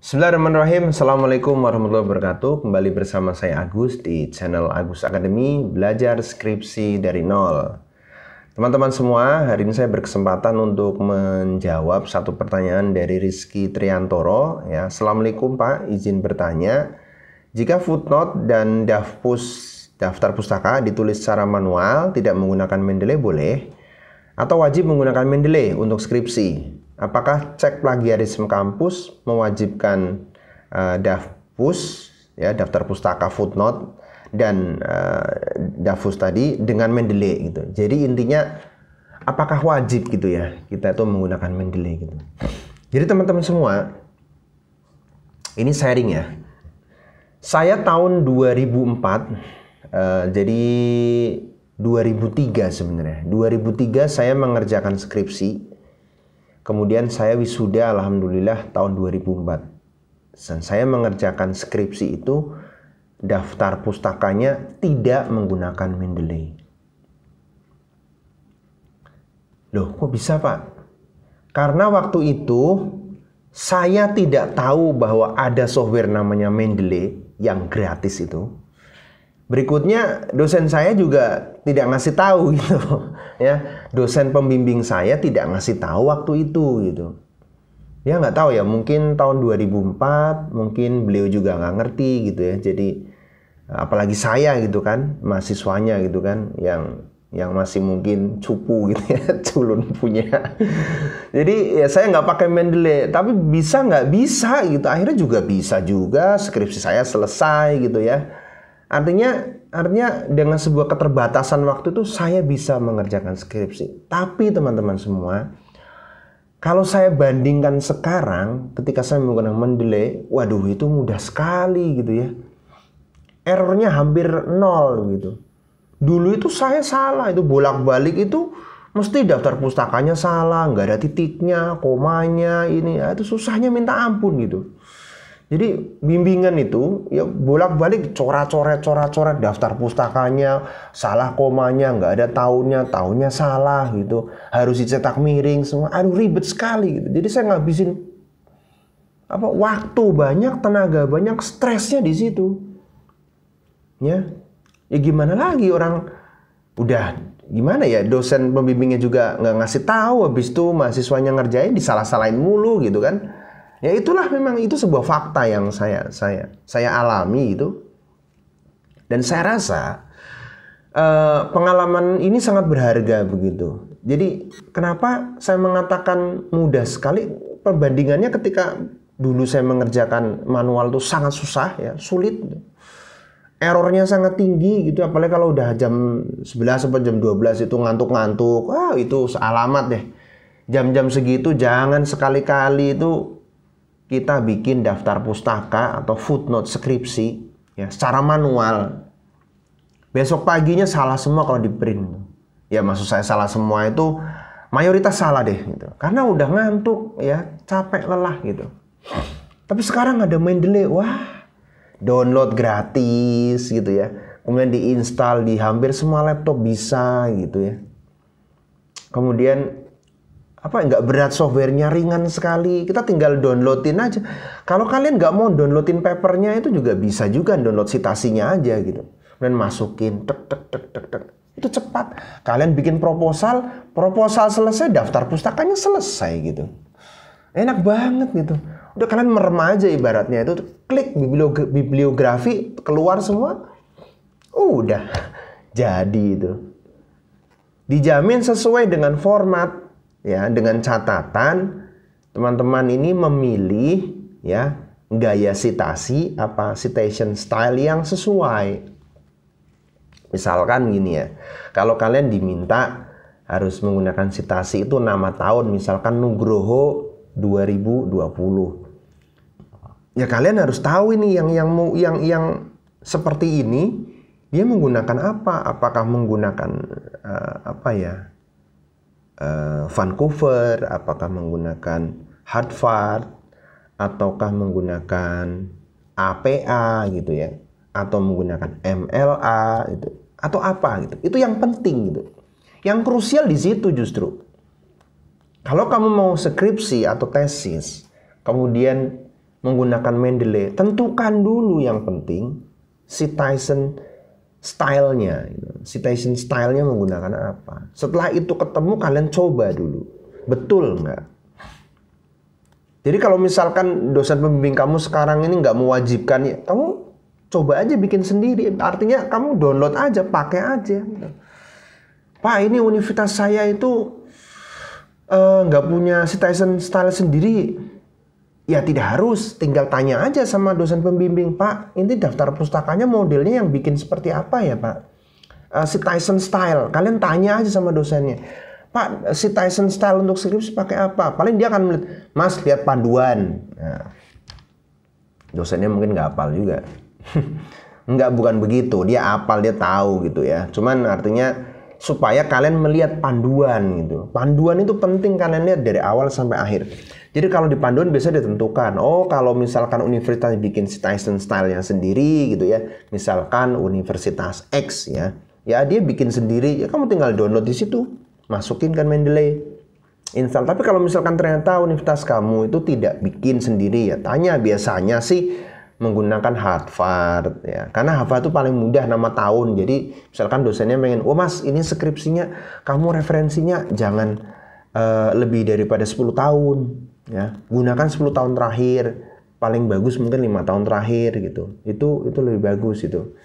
Bismillahirrahmanirrahim. Assalamualaikum warahmatullahi wabarakatuh. Kembali bersama saya Agus di channel Agus Academy, belajar skripsi dari nol. Teman-teman semua, hari ini saya berkesempatan untuk menjawab satu pertanyaan dari Rizky Triantoro. Ya, Assalamualaikum Pak, izin bertanya, jika footnote dan daftar pustaka ditulis secara manual, tidak menggunakan Mendeley boleh? Atau wajib menggunakan Mendeley untuk skripsi? Apakah cek plagiarisme kampus mewajibkan DAFPUS, ya, daftar pustaka footnote dan DAFPUS tadi dengan Mendeley gitu. Jadi intinya apakah wajib gitu ya kita itu menggunakan Mendeley gitu. Jadi teman-teman semua, ini sharing ya. Saya tahun 2004, jadi 2003 sebenarnya. 2003 saya mengerjakan skripsi. Kemudian saya wisuda alhamdulillah tahun 2004. Dan saya mengerjakan skripsi itu daftar pustakanya tidak menggunakan Mendeley. Loh, kok bisa Pak? Karena waktu itu saya tidak tahu bahwa ada software namanya Mendeley yang gratis itu. Berikutnya dosen saya juga tidak ngasih tahu gitu ya. Dosen pembimbing saya tidak ngasih tahu waktu itu gitu. Ya nggak tahu ya, mungkin tahun 2004 mungkin beliau juga nggak ngerti gitu ya. Jadi apalagi saya gitu kan, mahasiswanya gitu kan, yang masih mungkin cupu gitu ya, culun punya. Jadi ya saya nggak pakai Mendeley, tapi bisa nggak bisa gitu. Akhirnya juga bisa juga, skripsi saya selesai gitu ya. Artinya dengan sebuah keterbatasan waktu itu saya bisa mengerjakan skripsi. Tapi teman-teman semua, kalau saya bandingkan sekarang ketika saya menggunakan Mendeley, waduh itu mudah sekali gitu ya. Errornya hampir nol gitu. Dulu itu saya salah, itu bolak-balik itu mesti daftar pustakanya salah, nggak ada titiknya, komanya, ini ya, itu susahnya minta ampun gitu. Jadi bimbingan itu ya bolak-balik coret-coret daftar pustakanya, salah komanya, nggak ada tahunnya salah gitu, harus dicetak miring semua, aduh ribet sekali gitu. Jadi saya ngabisin waktu banyak, tenaga banyak, stresnya di situ. Ya gimana lagi, orang udah gimana ya, dosen pembimbingnya juga nggak ngasih tahu, habis itu mahasiswanya ngerjain disalah-salahin mulu gitu kan. Ya itulah, memang itu sebuah fakta yang saya alami itu. Dan saya rasa pengalaman ini sangat berharga begitu. Jadi kenapa saya mengatakan mudah sekali, perbandingannya ketika dulu saya mengerjakan manual itu sangat susah ya, sulit. Errornya sangat tinggi gitu, apalagi kalau udah jam 11 sampai jam 12 itu ngantuk-ngantuk. Itu alamat deh. Jam-jam segitu jangan sekali-kali itu kita bikin daftar pustaka atau footnote skripsi ya secara manual. Besok paginya salah semua kalau di print. Ya maksud saya salah semua itu mayoritas salah deh gitu. Karena udah ngantuk ya, capek, lelah gitu. Tapi sekarang ada Mendeley, wah, download gratis gitu ya. Kemudian diinstal di hampir semua laptop bisa gitu ya. Kemudian nggak berat, softwarenya ringan sekali, kita tinggal downloadin aja. Kalau kalian nggak mau downloadin papernya, itu juga bisa juga download citasinya aja gitu, dan masukin tek, itu cepat. Kalian bikin proposal selesai, daftar pustakanya selesai gitu, enak banget gitu. Udah kalian merem aja ibaratnya, itu klik bibliografi, keluar semua, udah jadi itu, dijamin sesuai dengan format. Ya, dengan catatan teman-teman ini memilih ya gaya citasi, citation style yang sesuai. Misalkan gini ya, kalau kalian diminta harus menggunakan citasi itu nama tahun, misalkan Nugroho 2020. Ya kalian harus tahu ini yang seperti ini dia menggunakan apa? Apakah menggunakan Vancouver, apakah menggunakan Harvard, ataukah menggunakan APA gitu ya, atau menggunakan MLA gitu, atau apa gitu. Itu yang penting gitu. Yang krusial di situ justru. Kalau kamu mau skripsi atau tesis, kemudian menggunakan Mendeley, tentukan dulu yang penting citation style-nya. Citation style-nya menggunakan apa. Setelah itu ketemu, kalian coba dulu. Betul nggak? Jadi kalau misalkan dosen pembimbing kamu sekarang ini nggak mewajibkan, ya kamu coba aja bikin sendiri. Artinya kamu download aja, pakai aja. Pak, ini universitas saya itu nggak punya citation style sendiri. Ya tidak harus, tinggal tanya aja sama dosen pembimbing, Pak, ini daftar pustakanya modelnya yang bikin seperti apa ya Pak? Citation style, kalian tanya aja sama dosennya. Pak, citation style untuk skripsi pakai apa? Paling dia akan melihat, Mas lihat panduan. Nah, dosennya mungkin nggak hafal juga. Enggak, bukan begitu, dia hafal, dia tahu gitu ya. Cuman artinya supaya kalian melihat panduan gitu. Panduan itu penting kalian lihat dari awal sampai akhir. Jadi kalau di panduan biasa ditentukan, oh kalau misalkan universitas bikin citation style-nya sendiri gitu ya, misalkan Universitas X ya dia bikin sendiri, ya kamu tinggal download di situ, masukin kan Mendeley, install. Tapi kalau misalkan ternyata universitas kamu itu tidak bikin sendiri, ya tanya, biasanya sih menggunakan Harvard ya, karena Harvard itu paling mudah nama tahun. Jadi misalkan dosennya pengen, oh Mas ini skripsinya kamu referensinya jangan lebih daripada 10 tahun ya, gunakan 10 tahun terakhir, paling bagus mungkin 5 tahun terakhir gitu, itu lebih bagus itu.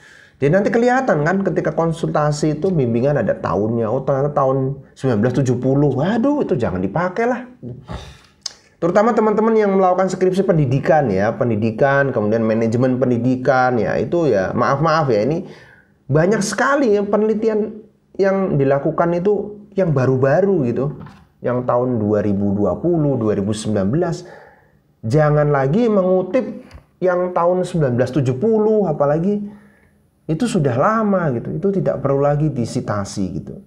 Jadi nanti kelihatan kan ketika konsultasi itu bimbingan ada tahunnya, oh ternyata tahun 1970, waduh itu jangan dipakai lah. Terutama teman-teman yang melakukan skripsi pendidikan ya, pendidikan, kemudian manajemen pendidikan ya, itu ya maaf ya, ini banyak sekali ya penelitian yang dilakukan itu yang baru-baru gitu, yang tahun 2020, 2019. Jangan lagi mengutip yang tahun 1970 apalagi, itu sudah lama gitu, itu tidak perlu lagi disitasi gitu.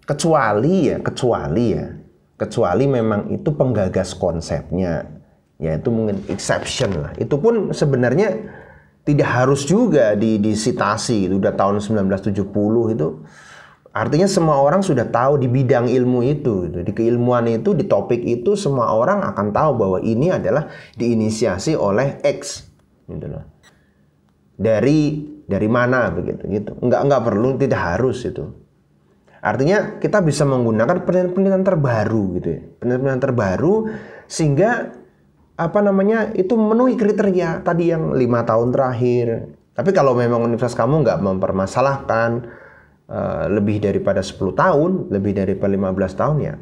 Kecuali memang itu penggagas konsepnya, yaitu mungkin exception lah. Itu pun sebenarnya tidak harus juga disitasi gitu. Udah tahun 1970 itu artinya semua orang sudah tahu di bidang ilmu itu gitu. Di keilmuan itu, di topik itu semua orang akan tahu bahwa ini adalah diinisiasi oleh X gitu loh. Dari mana begitu gitu. Enggak perlu, tidak harus itu. Artinya kita bisa menggunakan penelitian terbaru gitu ya. Penelitian terbaru sehingga itu memenuhi kriteria tadi yang 5 tahun terakhir. Tapi kalau memang universitas kamu nggak mempermasalahkan lebih daripada 10 tahun, lebih daripada 15 tahun ya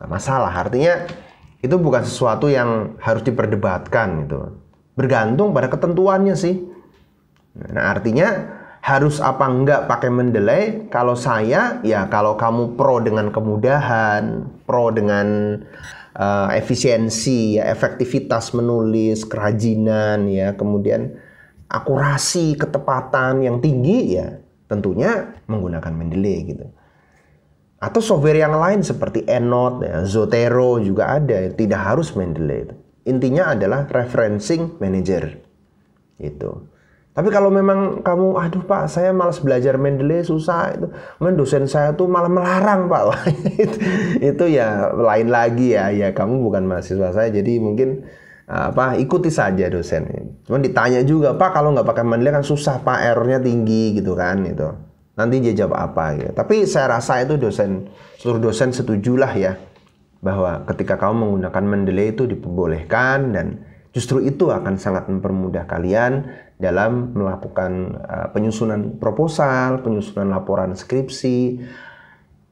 nggak masalah. Artinya itu bukan sesuatu yang harus diperdebatkan gitu. Bergantung pada ketentuannya sih. Nah artinya harus apa enggak pakai Mendeley? Kalau saya ya, kalau kamu pro dengan kemudahan, pro dengan efisiensi ya, efektivitas menulis, kerajinan ya, kemudian akurasi, ketepatan yang tinggi ya, tentunya menggunakan Mendeley gitu. Atau software yang lain seperti EndNote ya, Zotero juga ada, tidak harus Mendeley. Intinya adalah referencing manager itu. Tapi kalau memang kamu, aduh Pak, saya malas belajar Mendeley, susah itu. Kemudian dosen saya tuh malah melarang Pak. Itu ya lain lagi ya. Ya kamu bukan mahasiswa saya, jadi mungkin ikuti saja dosen. Cuman ditanya juga, Pak kalau nggak pakai Mendeley kan susah Pak, errornya tinggi gitu kan itu. Nanti dia jawab apa gitu. Tapi saya rasa itu seluruh dosen setujulah ya bahwa ketika kamu menggunakan Mendeley itu diperbolehkan, dan justru itu akan sangat mempermudah kalian dalam melakukan penyusunan proposal, penyusunan laporan skripsi.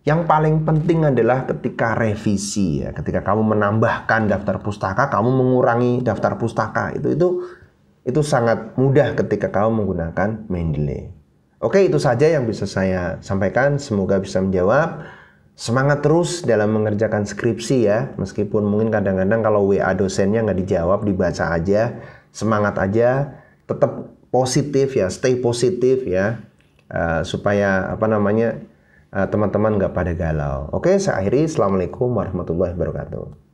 Yang paling penting adalah ketika revisi ya, ketika kamu menambahkan daftar pustaka, kamu mengurangi daftar pustaka, itu sangat mudah ketika kamu menggunakan Mendeley. Oke, itu saja yang bisa saya sampaikan, semoga bisa menjawab. Semangat terus dalam mengerjakan skripsi ya, meskipun mungkin kadang-kadang kalau WA dosennya nggak dijawab, dibaca aja, semangat aja, tetap positif ya, stay positif ya, supaya teman-teman nggak pada galau. Oke, saya akhiri. Assalamualaikum warahmatullahi wabarakatuh.